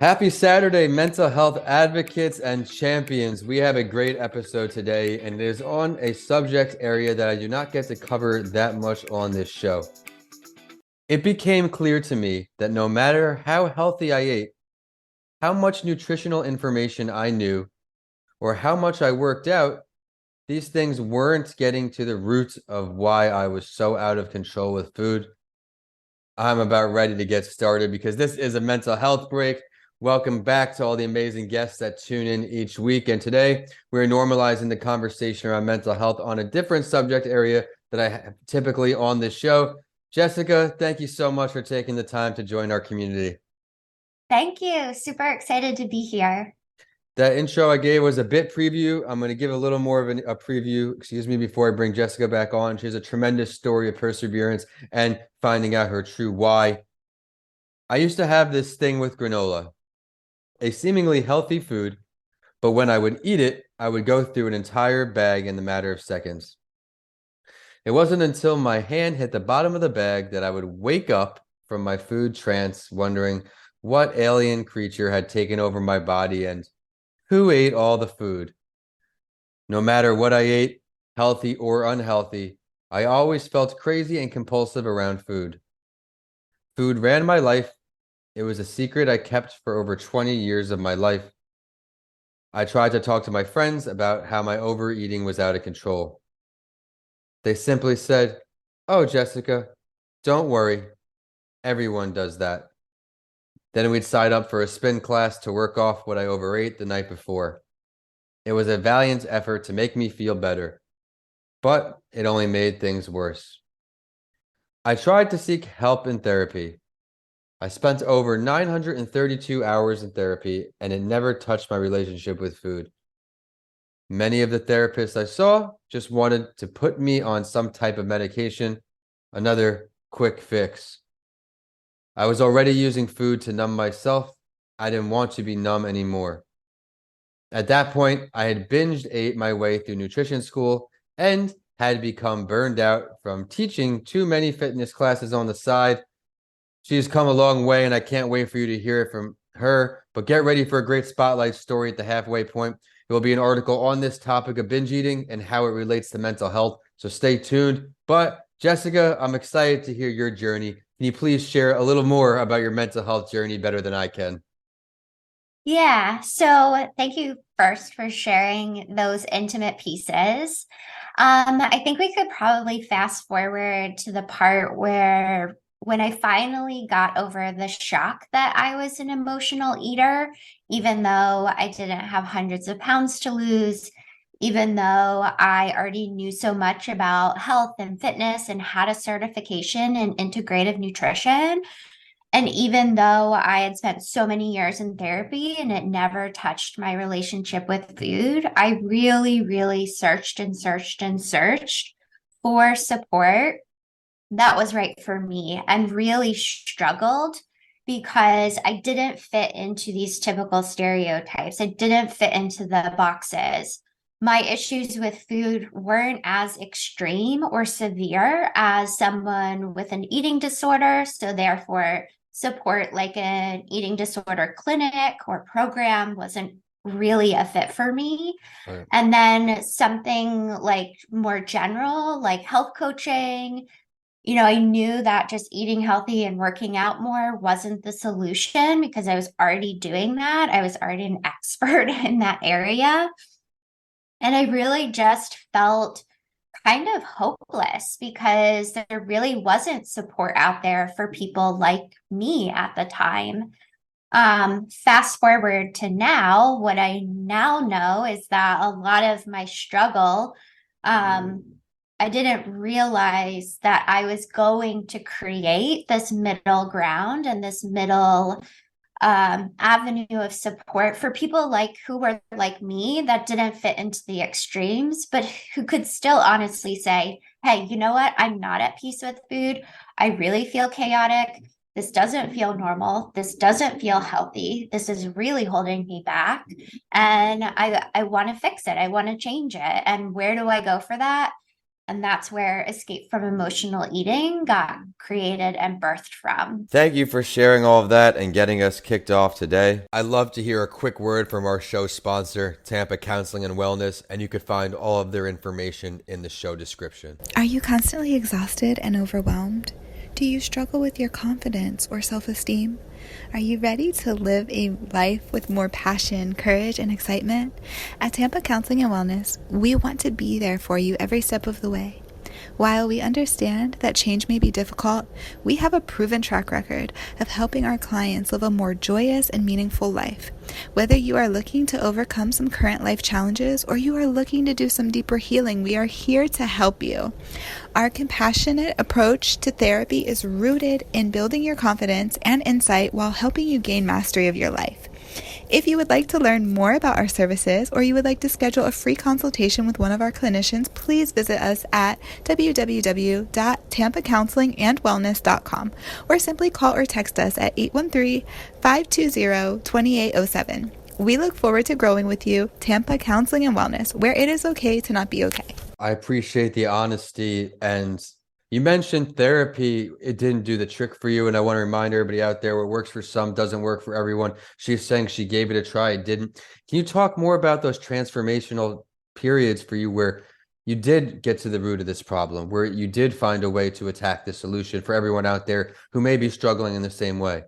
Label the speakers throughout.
Speaker 1: Happy Saturday, mental health advocates and champions. We have a great episode today, and it is on a subject area that I do not get to cover that much on this show. It became clear to me that no matter how healthy I ate, how much nutritional information I knew, or how much I worked out, these things weren't getting to the root of why I was so out of control with food. I'm about ready to get started because this is a mental health break. Welcome back to all the amazing guests that tune in each week. And today we're normalizing the conversation around mental health on a different subject area that I have typically on this show. Jessica, thank you so much for taking the time to join our community.
Speaker 2: Thank you. Super excited to be here.
Speaker 1: That intro I gave was a bit preview. I'm going to give a little more of a preview, before I bring Jessica back on. She has a tremendous story of perseverance and finding out her true why. I used to have this thing with granola, a seemingly healthy food, but when I would eat it, I would go through an entire bag in the matter of seconds. It wasn't until my hand hit the bottom of the bag that I would wake up from my food trance, wondering what alien creature had taken over my body and who ate all the food. No matter what I ate, healthy or unhealthy, I always felt crazy and compulsive around food. Food ran my life. It was a secret I kept for over 20 years of my life. I tried to talk to my friends about how my overeating was out of control. They simply said, "Oh, Jessica, don't worry. Everyone does that." Then we'd sign up for a spin class to work off what I overate the night before. It was a valiant effort to make me feel better, but it only made things worse. I tried to seek help in therapy. I spent over 932 hours in therapy, and it never touched my relationship with food. Many of the therapists I saw just wanted to put me on some type of medication, another quick fix. I was already using food to numb myself. I didn't want to be numb anymore. At that point, I had binged ate my way through nutrition school and had become burned out from teaching too many fitness classes on the side. She's come a long way, and I can't wait for you to hear it from her. But get ready for a great spotlight story at the halfway point. It will be an article on this topic of binge eating and how it relates to mental health. So stay tuned. But Jessica, I'm excited to hear your journey. Can you please share a little more about your mental health journey better than I can?
Speaker 2: Yeah, so thank you first for sharing those intimate pieces. I think we could probably fast forward to the part where when I finally got over the shock that I was an emotional eater, even though I didn't have hundreds of pounds to lose, even though I already knew so much about health and fitness and had a certification in integrative nutrition. And even though I had spent so many years in therapy and it never touched my relationship with food, I really, really searched and searched and searched for support that was right for me and really struggled because I didn't fit into these typical stereotypes. I didn't fit into the boxes. My issues with food weren't as extreme or severe as someone with an eating disorder. So, therefore, support like an eating disorder clinic or program wasn't really a fit for me.
Speaker 1: Right.
Speaker 2: And then something like more general, like health coaching, I knew that just eating healthy and working out more wasn't the solution because I was already doing that. I was already an expert in that area. And I really just felt kind of hopeless because there really wasn't support out there for people like me at the time. Fast forward to now, what I now know is that a lot of my struggle, I didn't realize that I was going to create this middle ground and this middle avenue of support for people like who were like me that didn't fit into the extremes, but who could still honestly say, hey, you know what? I'm not at peace with food. I really feel chaotic. This doesn't feel normal. This doesn't feel healthy. This is really holding me back. And I want to fix it. I want to change it. And where do I go for that? And that's where escape from emotional eating got created and birthed from.
Speaker 1: Thank you for sharing all of that and getting us kicked off today. I'd love to hear a quick word from our show sponsor, Tampa Counseling and Wellness, and you could find all of their information in the show description.
Speaker 3: Are you constantly exhausted and overwhelmed? Do you struggle with your confidence or self-esteem? Are you ready to live a life with more passion, courage, and excitement? At Tampa Counseling and Wellness, we want to be there for you every step of the way. While we understand that change may be difficult, we have a proven track record of helping our clients live a more joyous and meaningful life. Whether you are looking to overcome some current life challenges or you are looking to do some deeper healing, we are here to help you. Our compassionate approach to therapy is rooted in building your confidence and insight while helping you gain mastery of your life. If you would like to learn more about our services or you would like to schedule a free consultation with one of our clinicians, please visit us at www.tampacounselingandwellness.com or simply call or text us at 813-520-2807. We look forward to growing with you, Tampa Counseling and Wellness, where it is okay to not be okay.
Speaker 1: I appreciate the honesty. And you mentioned therapy. It didn't do the trick for you. And I want to remind everybody out there, what works for some doesn't work for everyone. She's saying she gave it a try. It didn't. Can you talk more about those transformational periods for you where you did get to the root of this problem, where you did find a way to attack the solution for everyone out there who may be struggling in the same way?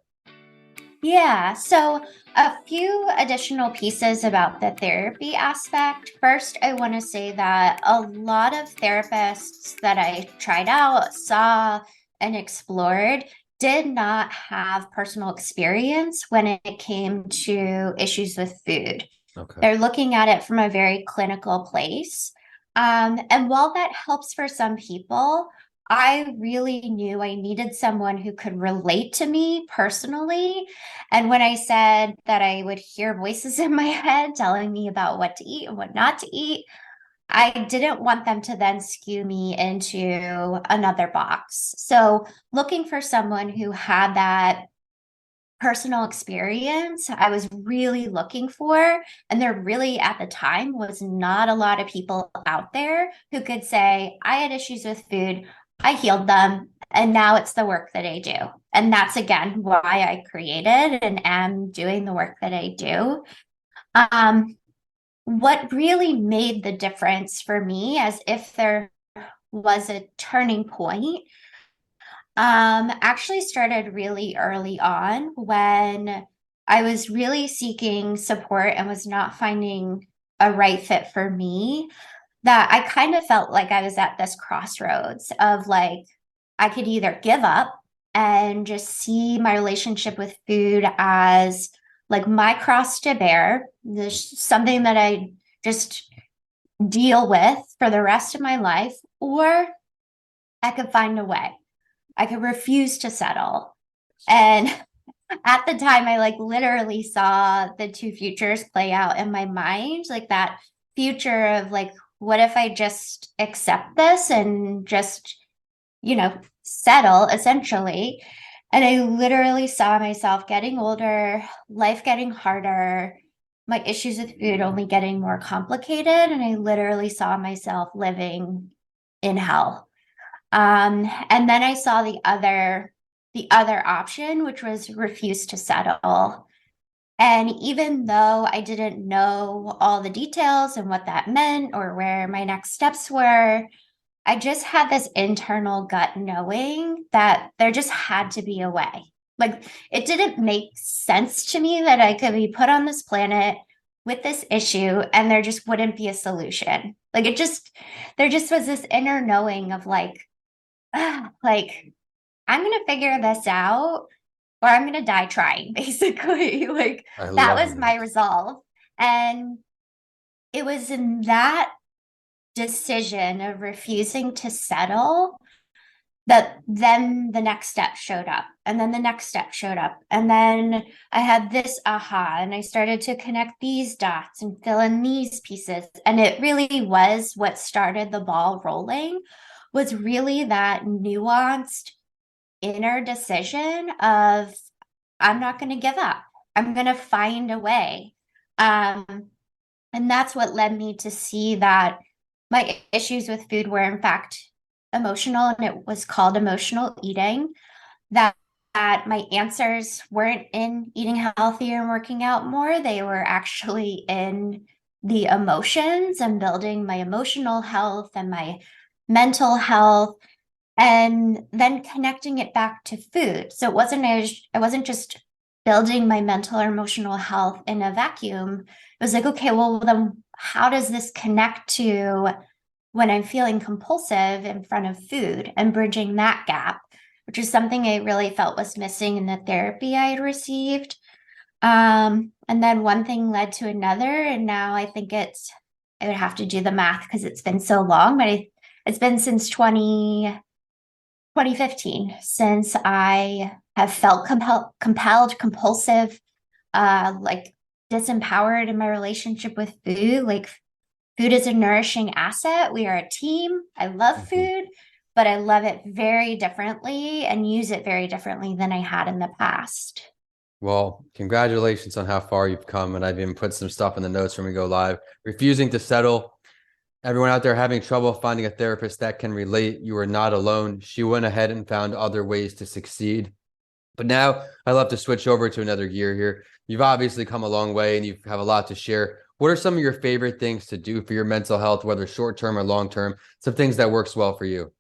Speaker 2: Yeah, so a few additional pieces about the therapy aspect. First, I want to say that a lot of therapists that I tried out, saw, and explored did not have personal experience when it came to issues with food.
Speaker 1: Okay.
Speaker 2: They're looking at it from a very clinical place. And while that helps for some people, I really knew I needed someone who could relate to me personally. And when I said that I would hear voices in my head telling me about what to eat and what not to eat, I didn't want them to then skew me into another box. So, looking for someone who had that personal experience I was really looking for. And there really, at the time, was not a lot of people out there who could say, I had issues with food, I healed them, and now it's the work that I do. And that's again why I created and am doing the work that I do. What really made the difference for me, as if there was a turning point, actually started really early on when I was really seeking support and was not finding a right fit for me. That I kind of felt like I was at this crossroads of like, I could either give up and just see my relationship with food as like my cross to bear. There's something that I just deal with for the rest of my life, or I could find a way. I could refuse to settle. And at the time, I like literally saw the two futures play out in my mind, like that future of like, what if I just accept this and just, settle essentially? And I literally saw myself getting older, life getting harder, my issues with food only getting more complicated. And I literally saw myself living in hell. And then I saw the other option, which was refuse to settle. And even though I didn't know all the details and what that meant or where my next steps were, I just had this internal gut knowing that there just had to be a way. Like it didn't make sense to me that I could be put on this planet with this issue and there just wouldn't be a solution. There just was this inner knowing of like, like I'm gonna figure this out or I'm gonna die trying, basically. Like
Speaker 1: I
Speaker 2: that
Speaker 1: love
Speaker 2: was
Speaker 1: it.
Speaker 2: my resolve. And it was in that decision of refusing to settle that then the next step showed up. And then the next step showed up. And then I had this aha, and I started to connect these dots and fill in these pieces. And it really was what started the ball rolling, was really that nuanced inner decision of I'm not going to give up. I'm going to find a way. And that's what led me to see that my issues with food were in fact emotional, and it was called emotional eating. That my answers weren't in eating healthier and working out more. They were actually in the emotions and building my emotional health and my mental health, and then connecting it back to food. So I wasn't just building my mental or emotional health in a vacuum. It was like, okay, well then how does this connect to when I'm feeling compulsive in front of food, and bridging that gap, which is something I really felt was missing in the therapy I had received. And then one thing led to another, and now I would have to do the math because it's been so long, but it's been since 2015 since I have felt compelled, compulsive, like disempowered in my relationship with food. Like food is a nourishing asset. We are a team. I love food, but I love it very differently and use it very differently than I had in the past.
Speaker 1: Well, congratulations on how far you've come. And I've even put some stuff in the notes when we go live. Refusing to settle. Everyone out there having trouble finding a therapist that can relate, you are not alone. She went ahead and found other ways to succeed. But now I'd love to switch over to another gear here. You've obviously come a long way and you have a lot to share. What are some of your favorite things to do for your mental health, whether short term or long term? Some things that works well for you.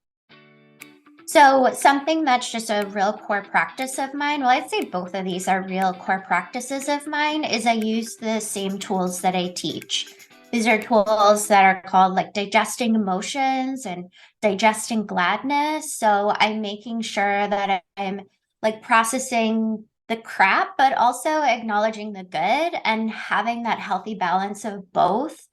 Speaker 2: So, something that's just a real core practice of mine, well, I'd say both of these are real core practices of mine, is I use the same tools that I teach. These are tools that are called like digesting emotions and digesting gladness. So, I'm making sure that I'm like processing the crap, but also acknowledging the good and having that healthy balance of both.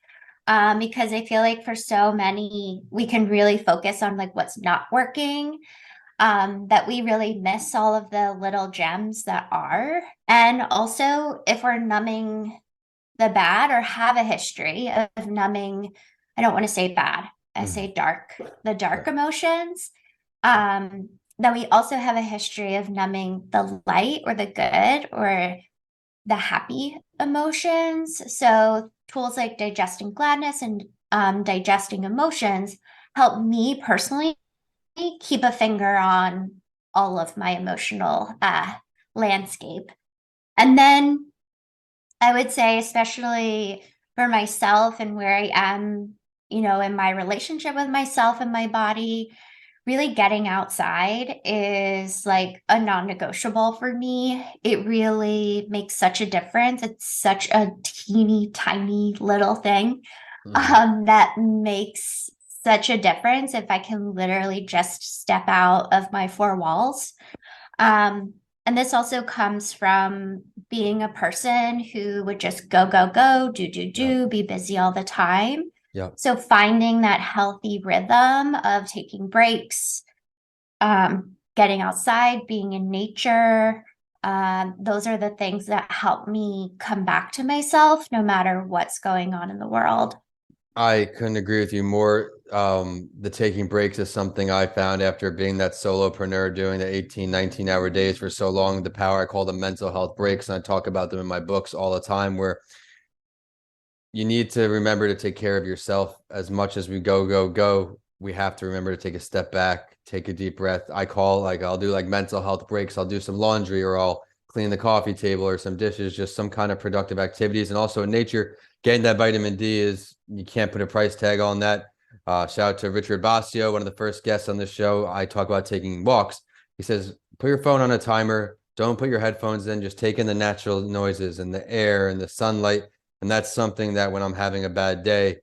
Speaker 2: Because I feel like for so many, we can really focus on like what's not working, that we really miss all of the little gems that are. And also, if we're numbing the bad or have a history of numbing, I don't want to say bad, I say dark, the dark emotions, then we also have a history of numbing the light or the good or the happy emotions. So tools like digesting gladness and digesting emotions help me personally keep a finger on all of my emotional landscape. And then I would say, especially for myself and where I am, in my relationship with myself and my body, really getting outside is like a non-negotiable for me. It really makes such a difference. It's such a teeny tiny little thing that makes such a difference if I can literally just step out of my four walls. And this also comes from being a person who would just go, go, go, do, be busy all the time.
Speaker 1: Yeah.
Speaker 2: So finding that healthy rhythm of taking breaks, getting outside, being in nature, those are the things that help me come back to myself no matter what's going on in the world.
Speaker 1: I couldn't agree with you more. The taking breaks is something I found after being that solopreneur doing the 18, 19-hour days for so long. The power I call them mental health breaks, and I talk about them in my books all the time, where you need to remember to take care of yourself. As much as we go, go, go, we have to remember to take a step back, take a deep breath. I'll do like mental health breaks. I'll do some laundry, or I'll clean the coffee table or some dishes, just some kind of productive activities. And also in nature, getting that vitamin D is, you can't put a price tag on that. Shout out to Richard Basio, one of the first guests on the show. I talk about taking walks. He says, put your phone on a timer. Don't put your headphones in. Just take in the natural noises and the air and the sunlight. And that's something that when I'm having a bad day,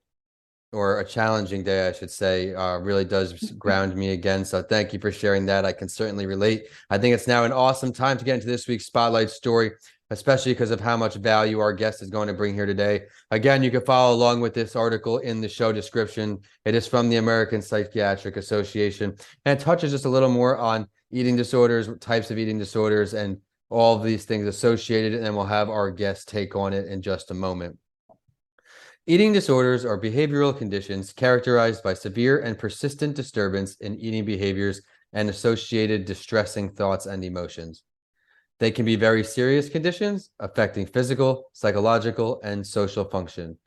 Speaker 1: or a challenging day, I should say, really does ground me again. So thank you for sharing that. I can certainly relate. I think it's now an awesome time to get into this week's Spotlight story, especially because of how much value our guest is going to bring here today. Again, you can follow along with this article in the show description. It is from the American Psychiatric Association, and it touches just a little more on eating disorders, types of eating disorders, and all of these things associated. And then we'll have our guest take on it in just a moment. Eating disorders are behavioral conditions characterized by severe and persistent disturbance in eating behaviors and associated distressing thoughts and emotions. They can be very serious conditions affecting physical, psychological, and social function.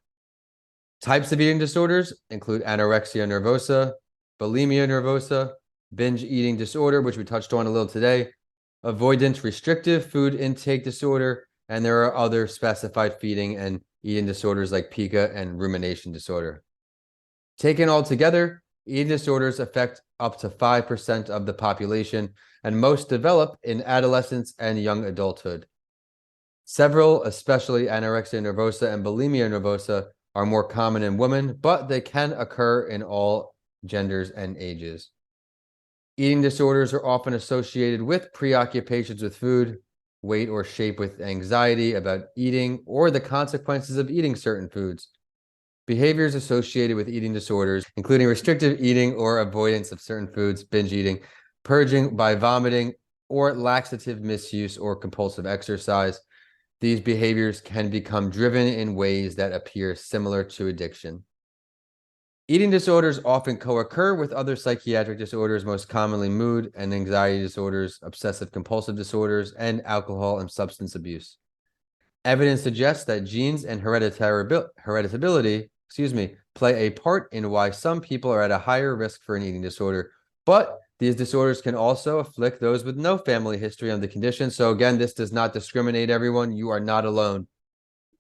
Speaker 1: Types of eating disorders include anorexia nervosa, bulimia nervosa, binge eating disorder, which we touched on a little today, avoidant restrictive food intake disorder, and there are other specified feeding and eating disorders like pica and rumination disorder. Taken all together, eating disorders affect up to 5% of the population, and most develop in adolescence and young adulthood. Several, especially anorexia nervosa and bulimia nervosa, are more common in women, but they can occur in all genders and ages. Eating disorders are often associated with preoccupations with food, weight or shape with anxiety about eating, or the consequences of eating certain foods. Behaviors associated with eating disorders, including restrictive eating or avoidance of certain foods, binge eating, purging by vomiting, or laxative misuse or compulsive exercise. These behaviors can become driven in ways that appear similar to addiction. Eating disorders often co-occur with other psychiatric disorders, most commonly mood and anxiety disorders, obsessive compulsive disorders, and alcohol and substance abuse. Evidence suggests that genes and hereditability, play a part in why some people are at a higher risk for an eating disorder, but these disorders can also afflict those with no family history of the condition. So again, this does not discriminate everyone. You are not alone.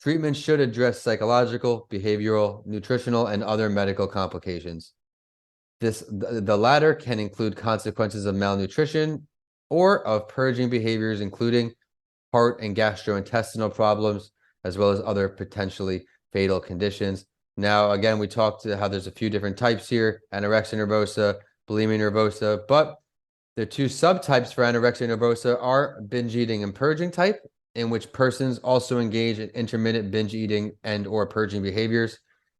Speaker 1: Treatment should address psychological, behavioral, nutritional, and other medical complications. The latter can include consequences of malnutrition or of purging behaviors, including heart and gastrointestinal problems, as well as other potentially fatal conditions. Now, again, we talked to how there's a few different types here, anorexia nervosa, bulimia nervosa, but the two subtypes for anorexia nervosa are binge eating and purging type, in which persons also engage in intermittent binge eating and or purging behaviors,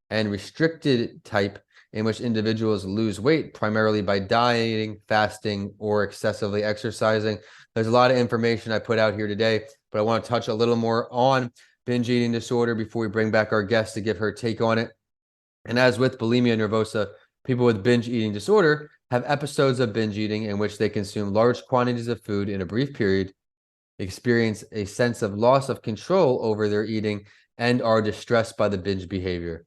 Speaker 1: and restricted type, in which individuals lose weight primarily by dieting, fasting, or excessively exercising. There's a lot of information I put out here today, but I want to touch a little more on binge eating disorder before we bring back our guest to give her take on it. And as with bulimia nervosa, people with binge eating disorder have episodes of binge eating in which they consume large quantities of food in a brief period, experience a sense of loss of control over their eating, and are distressed by the binge behavior.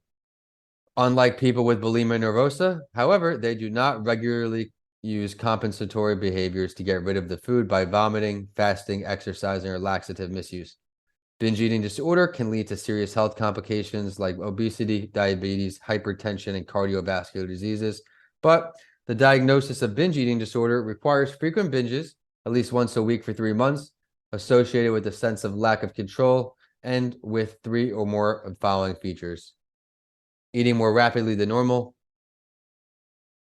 Speaker 1: Unlike people with bulimia nervosa, however, they do not regularly use compensatory behaviors to get rid of the food by vomiting, fasting, exercising, or laxative misuse. Binge eating disorder can lead to serious health complications like obesity, diabetes, hypertension, and cardiovascular diseases. But the diagnosis of binge eating disorder requires frequent binges, at least once a week for 3 months, associated with a sense of lack of control, and with 3 or more of the following features: eating more rapidly than normal,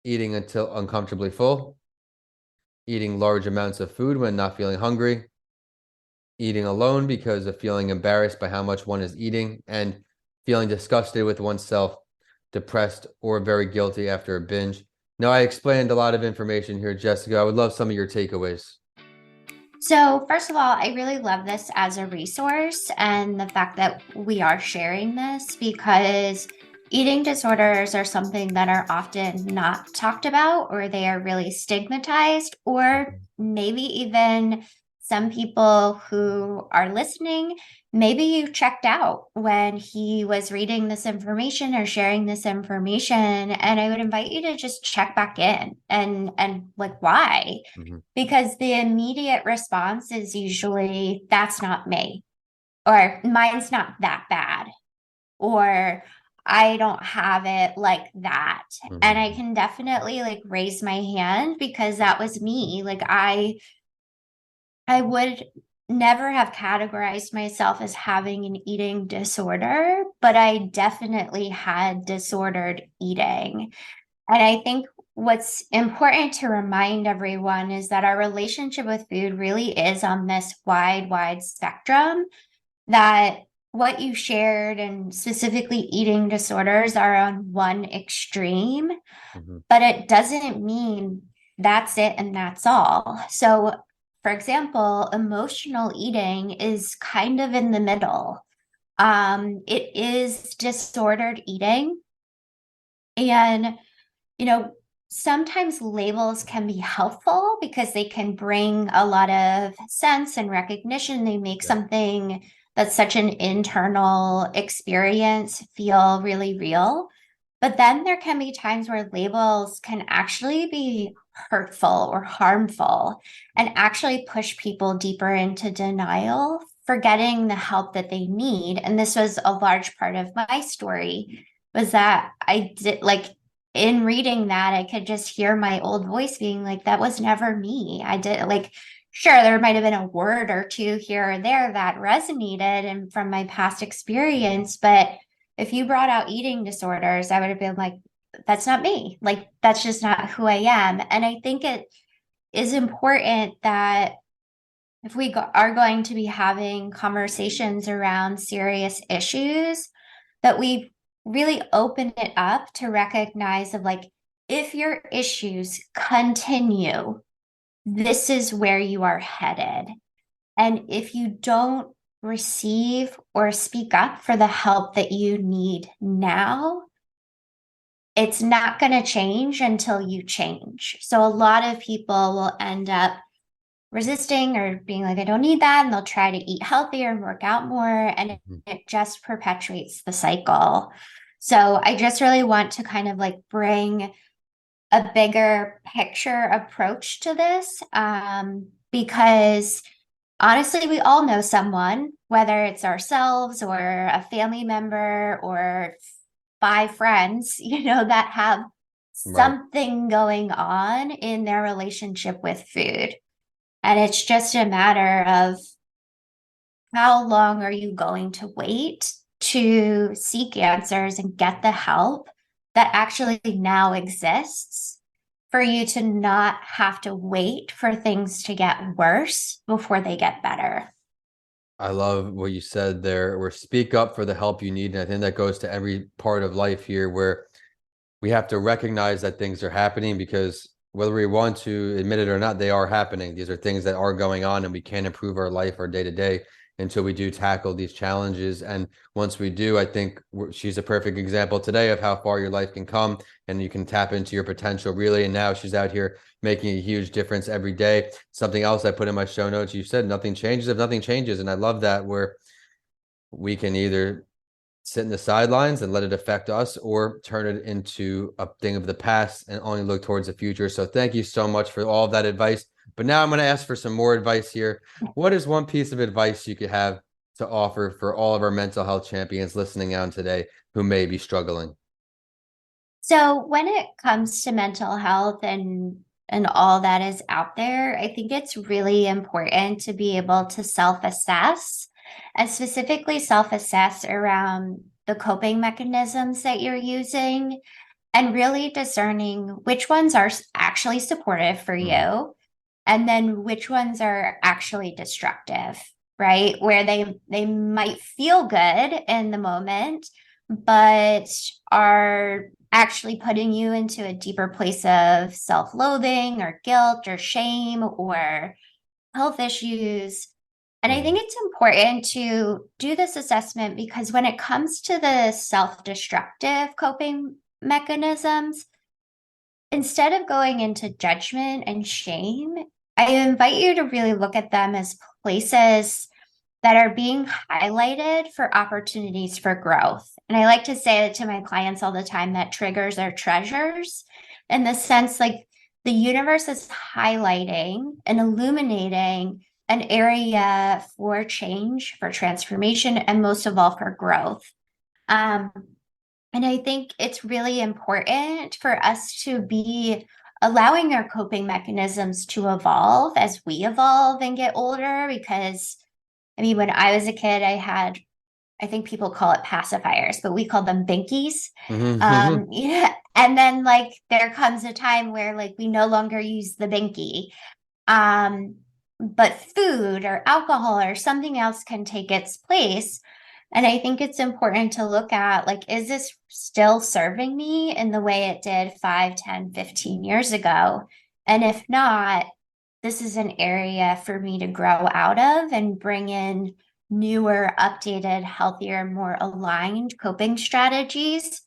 Speaker 1: eating until uncomfortably full, eating large amounts of food when not feeling hungry, eating alone because of feeling embarrassed by how much one is eating, and feeling disgusted with oneself, depressed, or very guilty after a binge. Now, I explained a lot of information here, Jessica. I would love some of your takeaways.
Speaker 2: So, first of all, I really love this as a resource and the fact that we are sharing this, because eating disorders are something that are often not talked about, or they are really stigmatized, or maybe even some people who are listening, maybe you checked out when he was reading this information or sharing this information. And I would invite you to just check back in and like, why? Because the immediate response is usually, that's not me, or mine's not that bad, or I don't have it like that. And I can definitely like raise my hand, because that was me. Like I would never have categorized myself as having an eating disorder, but I definitely had disordered eating. And I think what's important to remind everyone is that our relationship with food really is on this wide spectrum, that what you shared and specifically eating disorders are on one extreme, but it doesn't mean that's it and that's all. So, for example, emotional eating is kind of in the middle. It is disordered eating. And, sometimes labels can be helpful because they can bring a lot of sense and recognition. They make something that's such an internal experience feel really real. But then there can be times where labels can actually be hurtful or harmful and actually push people deeper into denial, forgetting the help that they need. And this was a large part of my story, was that I did, like, in reading that, I could just hear my old voice being like, that was never me. I did, like, sure, there might have been a word or two here or there that resonated and from my past experience, but if you brought out eating disorders, I would have been like, that's not me. Like, that's just not who I am. And I think it is important that if we are going to be having conversations around serious issues, that we really open it up to recognize of like, if your issues continue, this is where you are headed. And if you don't receive or speak up for the help that you need now, it's not going to change until you change. So a lot of people will end up resisting or being like, I don't need that. And they'll try to eat healthier and work out more. And it just perpetuates the cycle. So I just really want to kind of like bring a bigger picture approach to this, because honestly, we all know someone, whether it's ourselves or a family member or 5 friends, that have
Speaker 1: Right.
Speaker 2: something going on in their relationship with food. And it's just a matter of how long are you going to wait to seek answers and get the help that actually now exists for you to not have to wait for things to get worse before they get better.
Speaker 1: I love what you said there, where speak up for the help you need. And I think that goes to every part of life here, where we have to recognize that things are happening, because whether we want to admit it or not, they are happening. These are things that are going on, and we can't improve our life or day to day until we do tackle these challenges. And once we do, I think she's a perfect example today of how far your life can come, and you can tap into your potential really. And now she's out here making a huge difference every day. Something else I put in my show notes, you said nothing changes if nothing changes. And I love that, where we can either sit in the sidelines and let it affect us, or turn it into a thing of the past and only look towards the future. So thank you so much for all of that advice. But now I'm going to ask for some more advice here. What is one piece of advice you could have to offer for all of our mental health champions listening on today who may be struggling?
Speaker 2: So when it comes to mental health and all that is out there, I think it's really important to be able to self-assess, and specifically self-assess around the coping mechanisms that you're using and really discerning which ones are actually supportive for you and then which ones are actually destructive, right? Where they might feel good in the moment, but are actually putting you into a deeper place of self-loathing or guilt or shame or health issues. And I think it's important to do this assessment because when it comes to the self-destructive coping mechanisms, instead of going into judgment and shame, I invite you to really look at them as places that are being highlighted for opportunities for growth. And I like to say it to my clients all the time that triggers are treasures, in the sense like the universe is highlighting and illuminating an area for change, for transformation, and most of all for growth. Um, and I think it's really important for us to be allowing our coping mechanisms to evolve as we evolve and get older. Because, I mean, when I was a kid, I think people call it pacifiers, but we call them binkies. Yeah. And then, like, there comes a time where, like, we no longer use the binky. But food or alcohol or something else can take its place. And I think it's important to look at, like, is this still serving me in the way it did 5, 10, 15 years ago? And if not, this is an area for me to grow out of and bring in newer, updated, healthier, more aligned coping strategies.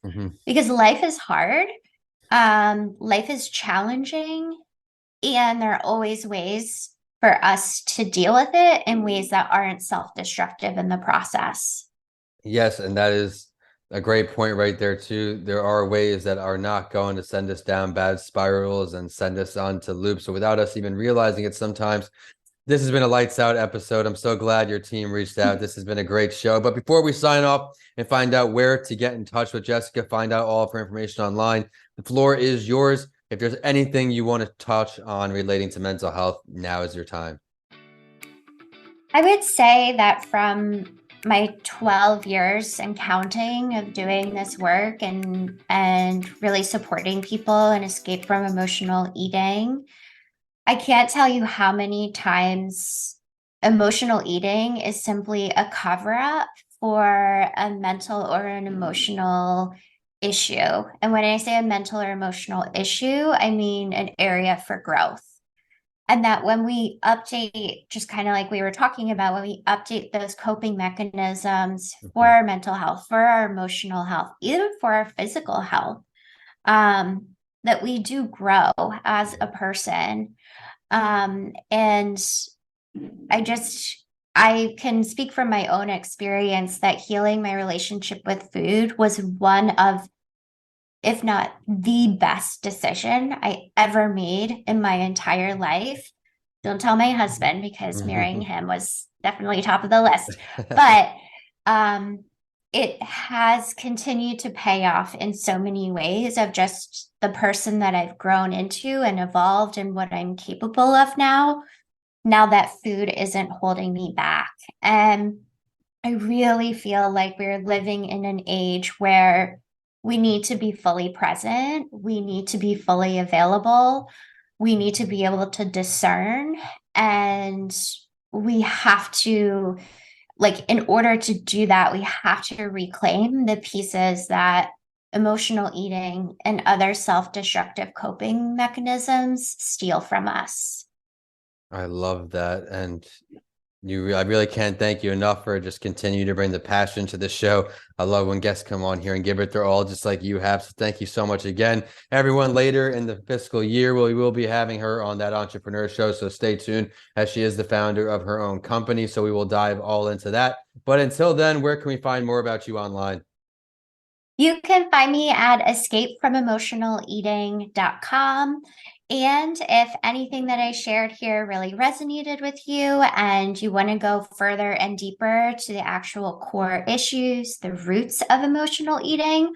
Speaker 2: Because life is hard, life is challenging, and there are always ways for us to deal with it in ways that aren't self-destructive in the process.
Speaker 1: Yes, and that is a great point right there too. There are ways that are not going to send us down bad spirals and send us onto loops. So without us even realizing it sometimes. This has been a lights out episode. I'm so glad your team reached out. This has been a great show. But before we sign off and find out where to get in touch with Jessica, find out all of her information online, the floor is yours. If there's anything you want to touch on relating to mental health, now is your time.
Speaker 2: I would say that from my 12 years and counting of doing this work and really supporting people and escape from emotional eating, I can't tell you how many times emotional eating is simply a cover up for a mental or an emotional issue. And when I say a mental or emotional issue, I mean an area for growth. And that when we update, just kind of like we were talking about, when we update those coping mechanisms for our mental health, for our emotional health, even for our physical health, that we do grow as a person. And I can speak from my own experience that healing my relationship with food was one of, if not the best decision I ever made in my entire life. Don't tell my husband, because marrying him was definitely top of the list. But it has continued to pay off in so many ways of just the person that I've grown into and evolved and what I'm capable of now that food isn't holding me back. And I really feel like we're living in an age where we need to be fully present. We need to be fully available. We need to be able to discern. And we have to, like, in order to do that, we have to reclaim the pieces that emotional eating and other self-destructive coping mechanisms steal from us.
Speaker 1: I love that. And I really can't thank you enough for just continue to bring the passion to the show. I love when guests come on here and give it their all, just like you have. So thank you so much again. Everyone, later in the fiscal year, we will be having her on that entrepreneur show. So stay tuned, as she is the founder of her own company. So we will dive all into that. But until then, where can we find more about you online?
Speaker 2: You can find me at escapefromemotionaleating.com. And if anything that I shared here really resonated with you and you want to go further and deeper to the actual core issues, the roots of emotional eating,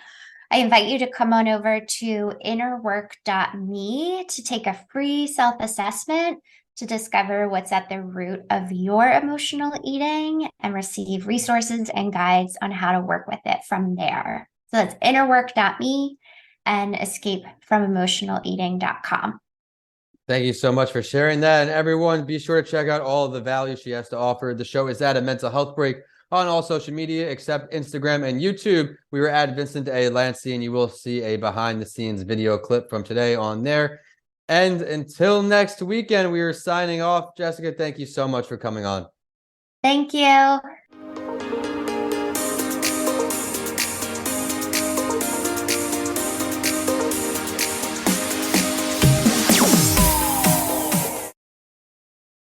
Speaker 2: I invite you to come on over to innerwork.me to take a free self-assessment to discover what's at the root of your emotional eating and receive resources and guides on how to work with it from there. So that's innerwork.me and escapefromemotionaleating.com.
Speaker 1: Thank you so much for sharing that. And everyone, be sure to check out all of the value she has to offer. The show is at A Mental Health Break on all social media except Instagram and YouTube. We were at Vincent A. Lancey, and you will see a behind-the-scenes video clip from today on there. And until next weekend, we are signing off. Jessica, thank you so much for coming on.
Speaker 2: Thank you.